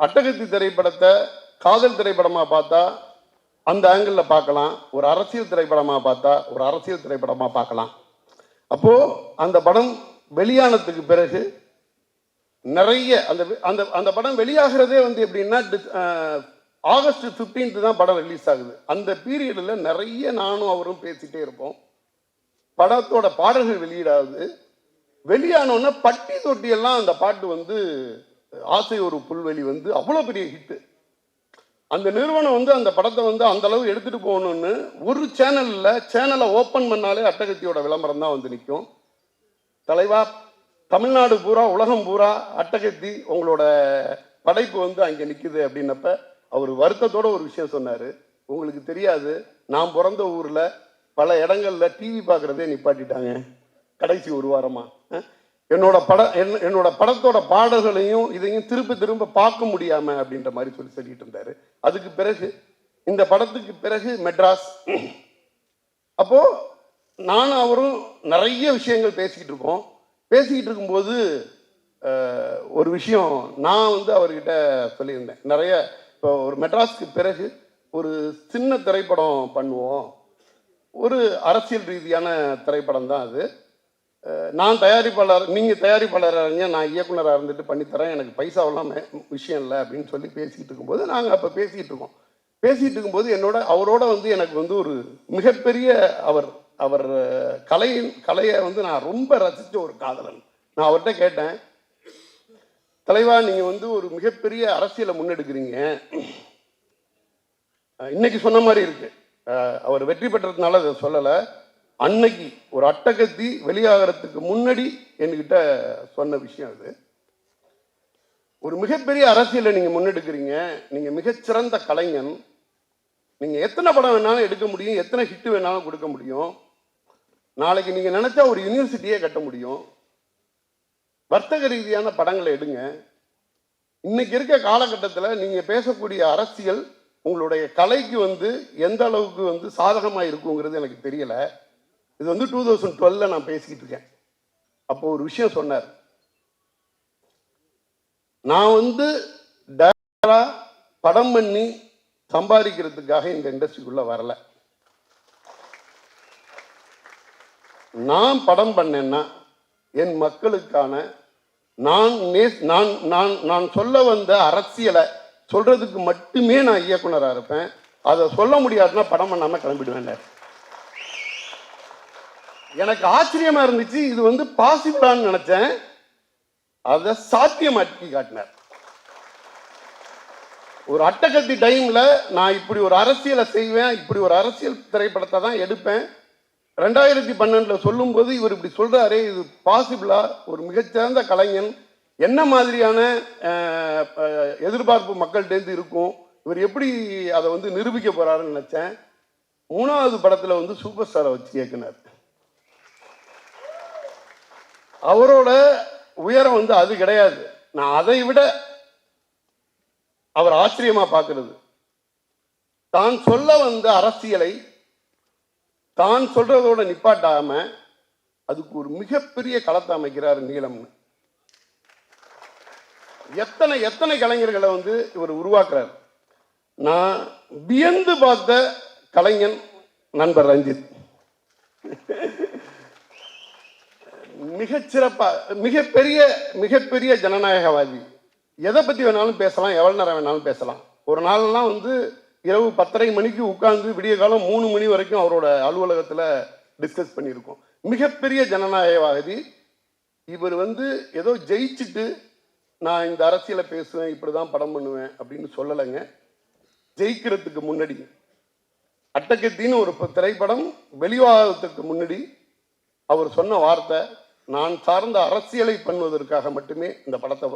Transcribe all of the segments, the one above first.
அட்டகத்தி திரைப்படத்தை காதல் திரைப்படமாக பார்த்தா அந்த ஆங்கிளில் பார்க்கலாம், ஒரு அரசியல் திரைப்படமாக பார்த்தா ஒரு அரசியல் திரைப்படமாக பார்க்கலாம். அப்போது அந்த படம் வெளியானதுக்கு பிறகு நிறைய அந்த அந்த அந்த படம் வெளியாகிறதே வந்து எப்படின்னா ஆகஸ்ட் 15 தான் படம் ரிலீஸ் ஆகுது. அந்த பீரியடில் நிறைய நானும் அவரும் பேசிகிட்டே இருப்போம். படத்தோட பாடல்கள் வெளியிடாது. வெளியானோன்னா பட்டி தொட்டியெல்லாம் அந்த பாட்டு வந்து ஆசை ஒரு புல்வெளி வந்து அவ்வளோ பெரிய ஹிட்டு. அந்த நிறுவனம் வந்து அந்த படத்தை வந்து அந்த அளவு எடுத்துகிட்டு போகணுன்னு ஒரு சேனலை ஓப்பன் பண்ணாலே அட்டகத்தியோட விளம்பரம் தான் வந்து நிற்கும். தலைவா, தமிழ்நாடு பூரா உலகம் பூரா அட்டகத்தி உங்களோட படைப்பு வந்து அங்கே நிற்குது அப்படின்னப்ப அவர் வருத்தத்தோட ஒரு விஷயம் சொன்னார். உங்களுக்கு தெரியாது, நான் பிறந்த ஊரில் பல இடங்களில் டிவி பார்க்குறதே நிப்பாட்டிட்டாங்க கடைசி ஒரு வாரமாக. என்னோட படத்தோட பாடல்களையும் இதையும் திரும்ப பார்க்க முடியாம அப்படின்ற மாதிரி சொல்லிட்டு இருந்தாரு. அதுக்கு பிறகு இந்த படத்துக்கு பிறகு மெட்ராஸ். அப்போ நானும் அவரும் நிறைய விஷயங்கள் பேசிக்கிட்டு இருக்கோம். பேசிக்கிட்டு இருக்கும்போது ஒரு விஷயம் நான் வந்து அவர்கிட்ட சொல்லியிருந்தேன். நிறைய இப்போ ஒரு மெட்ராஸ்க்கு பிறகு ஒரு சின்ன திரைப்படம் பண்ணுவோம், ஒரு அரசியல் ரீதியான திரைப்படம் தான் அது. நான் தயாரிப்பாளர், நீங்கள் தயாரிப்பாளராக இருங்க, நான் இயக்குனராக இருந்துட்டு பண்ணித்தரேன், எனக்கு பைசாவெல்லாம் விஷயம் இல்லை அப்படின்னு சொல்லி பேசிக்கிட்டு இருக்கும்போது நாங்கள் அப்போ பேசிகிட்டு இருக்கோம். பேசிகிட்டு இருக்கும்போது அவரோட வந்து எனக்கு வந்து ஒரு மிகப்பெரிய அவர் கலையை வந்து நான் ரொம்ப ரசித்த ஒரு காதலன். நான் அவர்கிட்ட கேட்டேன், தலைவா, நீங்கள் வந்து ஒரு மிகப்பெரிய அரசியலை முன்னெடுக்கிறீங்க, இன்னைக்கு சொன்ன மாதிரி இருக்கு, அவர் வெற்றி பெற்றதுனால அதை சொல்லலை, அன்னைக்கு ஒரு அட்டகத்தி வெளியாகிறதுக்கு முன்னாடி என்கிட்ட சொன்ன விஷயம் அது. ஒரு மிகப்பெரிய அரசியலை நீங்க முன்னெடுக்கிறீங்க, நீங்க மிகச்சிறந்த கலைஞன், நீங்க எத்தனை படம் வேணாலும் எடுக்க முடியும், எத்தனை ஹிட் வேணாலும் கொடுக்க முடியும், நாளைக்கு நீங்க நினைச்சா ஒரு யூனிவர்சிட்டியே கட்ட முடியும், வர்த்தக ரீதியான படங்களை எடுங்க. இன்னைக்கு இருக்க காலகட்டத்தில் நீங்க பேசக்கூடிய அரசியல் உங்களுடைய கலைக்கு வந்து எந்த அளவுக்கு வந்து சாதகமாக இருக்குங்கிறது எனக்கு தெரியல. இது வந்து 2012 நான் பேசிக்கிட்டு இருக்கேன். அப்போ ஒரு விஷயம் சொன்னார், நான் வந்து டைரக்டரா படம் பண்ணி சம்பாதிக்கிறதுக்காக இந்த இண்டஸ்ட்ரிக்குள்ள வரல. நான் படம் பண்ணேன்னா என் மக்களுக்கான நான் சொல்ல வந்த அரசியலை சொல்றதுக்கு மட்டுமே நான் இயக்குனராக இருப்பேன். அதை சொல்ல முடியாதுன்னா படம் பண்ணாம கிளம்பிடுவேன். எனக்கு ஆச்சரியமா இருந்துச்சு, இது வந்து பாசிபிளான்னு நினைச்சேன், அதை சாத்தியமாக்கி காட்டினார். ஒரு அட்டகத்தி டைம்ல நான் இப்படி ஒரு அரசியலை செய்வேன், இப்படி ஒரு அரசியல் திரைப்படத்தை தான் எடுப்பேன், 2012 சொல்லும்போது இவர் இப்படி சொல்றாரே, இது பாசிபிளா, ஒரு மிகச்சிறந்த கலைஞன், என்ன மாதிரியான எதிர்பார்ப்பு மக்கள்கிட்டேருந்து இருக்கும், இவர் எப்படி அதை வந்து நிரூபிக்க போறாருன்னு நினைச்சேன். 3வது படத்துல வந்து சூப்பர் ஸ்டாரை வச்சு இயக்குனார். அவரோட உயரம் வந்து அது கிடையாது. நான் அதை விட அவர் ஆச்சரியமா பார்க்கிறது, தான் சொல்ல வந்த அரசியலை தான் சொல்றதோட நிப்பாட்டாம அதுக்கு ஒரு மிகப்பெரிய களத்தை அமைக்கிறார் நீலம்னு. எத்தனை எத்தனை கலைஞர்களை வந்து இவர் உருவாக்குறார். நான் வியந்து பார்த்த கலைஞன் நண்பர் ரஞ்சித். மிகச்சிறப்பா, மிகப்பெரிய ஜனநாயகவாதி. எதை பத்தி வேணாலும் பேசலாம், எவ்வளவு நேரம் வேணாலும் பேசலாம். ஒரு நாள்லாம் வந்து இரவு 10:30 மணிக்கு உட்கார்ந்து விடிய காலம் 3 மணி வரைக்கும் அவரோட அலுவலகத்துல டிஸ்கஸ் பண்ணியிருக்கோம். மிகப்பெரிய ஜனநாயகவாதி. இவர் வந்து ஏதோ ஜெயிச்சுட்டு நான் இந்த அரசியலை பேசுவேன், இப்படிதான் படம் பண்ணுவேன் அப்படின்னு சொல்லலைங்க. ஜெயிக்கிறதுக்கு முன்னாடி அட்டகத்தின்னு ஒரு திரைப்படம் வெளிவாதத்துக்கு முன்னாடி அவர் சொன்ன வார்த்தை, நான் சார்ந்த அரசியலை பண்ணுவதற்காக மட்டுமே இந்த படத்தை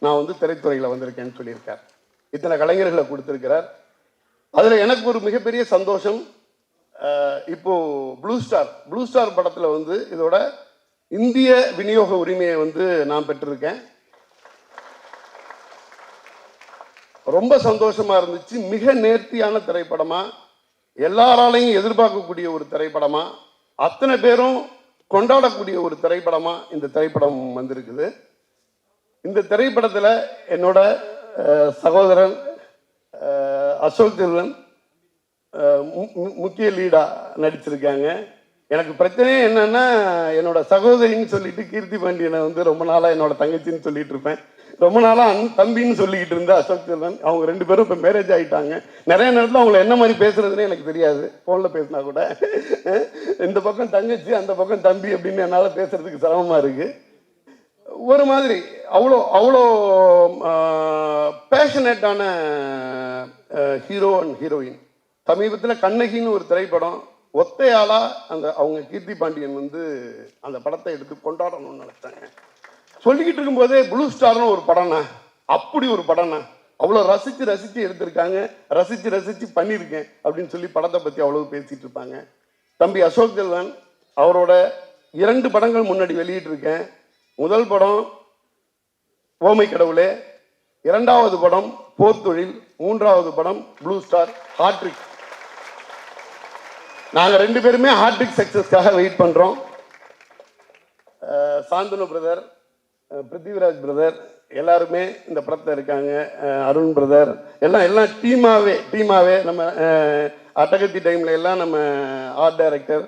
நான் வந்து திரைத்துறையில் வந்திருக்கேன்னு சொல்லியிருக்கார். இத்தனை கலைஞர்களை கொடுத்திருக்கிறார். அதுல எனக்கு ஒரு மிகப்பெரிய சந்தோஷம், இப்போ ப்ளூ ஸ்டார் படத்துல வந்து இதோட இந்திய விநியோக உரிமையை வந்து நான் பெற்றிருக்கேன். ரொம்ப சந்தோஷமா இருந்துச்சு. மிக நேர்த்தியான திரைப்படமா, எல்லாராலையும் எதிர்பார்க்கக்கூடிய ஒரு திரைப்படமா, அத்தனை பேரும் கொண்டாடக்கூடிய ஒரு திரைப்படமா இந்த திரைப்படம் வந்திருக்குது. இந்த திரைப்படத்துல என்னோட சகோதரன் அசோக் செல்வன் முக்கிய லீடா நடிச்சிருக்காங்க. எனக்கு பிரச்சனையே என்னன்னா, என்னோட சகோதரின்னு சொல்லிட்டு கீர்த்தி பாண்டியனை வந்து ரொம்ப நாளா என்னோட தங்கச்சின்னு சொல்லிட்டு இருப்பேன். ரொம்ப நாளா தம்பின்னு சொல்லிக்கிட்டு இருந்த அசோக் செல்வன், அவங்க 2 பேரும் இப்போ மேரேஜ் ஆகிட்டாங்க. நிறைய நேரத்தில் அவங்கள என்ன மாதிரி பேசுறதுன்னு எனக்கு தெரியாது. ஃபோனில் பேசினா கூட இந்த பக்கம் தங்கச்சி, அந்த பக்கம் தம்பி அப்படின்னு என்னால் பேசுறதுக்கு சிரமமாக இருக்கு. ஒரு மாதிரி அவ்வளோ அவ்வளோ பேஷனேட்டான ஹீரோ அண்ட் ஹீரோயின். சமீபத்தில் கண்ணகின்னு ஒரு திரைப்படம் ஒத்தையாளா அவங்க கீர்த்தி பாண்டியன் வந்து அந்த படத்தை எடுத்து கொண்டாடணும்னு நினைச்சாங்க. சொல்லிக்கிட்டு இருக்கும்போதே ப்ளூ ஸ்டார்னு ஒரு படம்னா, அப்படி ஒரு படம்னா, அவ்வளோ ரசித்து எடுத்திருக்காங்க, ரசித்து பண்ணியிருக்கேன் அப்படின்னு சொல்லி படத்தை பற்றி அவ்வளவு பேசிட்டு இருப்பாங்க. தம்பி அசோக் செல்வன் அவரோட 2 படங்கள் முன்னாடி வெளியிட்டிருக்கேன். முதல் படம் ஓமை கடவுளே, 2வது படம் போர் தொழில், 3வது படம் ப்ளூ ஸ்டார் ஹாட்ரிக். நாங்கள் 2 பேருமே ஹாட்ரிக் சக்சஸ்க்காக வெயிட் பண்ணுறோம். சாந்தனு பிரதர், பிருத்திவிராஜ் பிரதர் எல்லாருமே இந்த படத்தில் இருக்காங்க. அருண் பிரதர் எல்லாம் டீமாவே நம்ம அட்டகத்தி டைமில் எல்லாம் நம்ம ஆர்ட் டைரக்டர்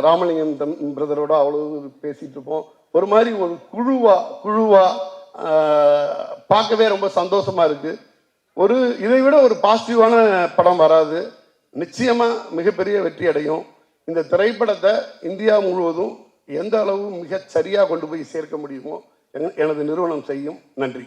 ராமலிங்கம் பிரதரோட அவ்வளவு பேசிகிட்டு இருப்போம். ஒரு மாதிரி ஒரு குழுவா பார்க்கவே ரொம்ப சந்தோஷமாக இருக்குது. இதை விட ஒரு பாசிட்டிவான படம் வராது. நிச்சயமாக மிகப்பெரிய வெற்றி அடையும். இந்த திரைப்படத்தை இந்தியா முழுவதும் எந்த அளவு மிகச் சரியாக கொண்டு போய் சேர்க்க முடியுமோ எனது நிறுவனம் செய்யும். நன்றி.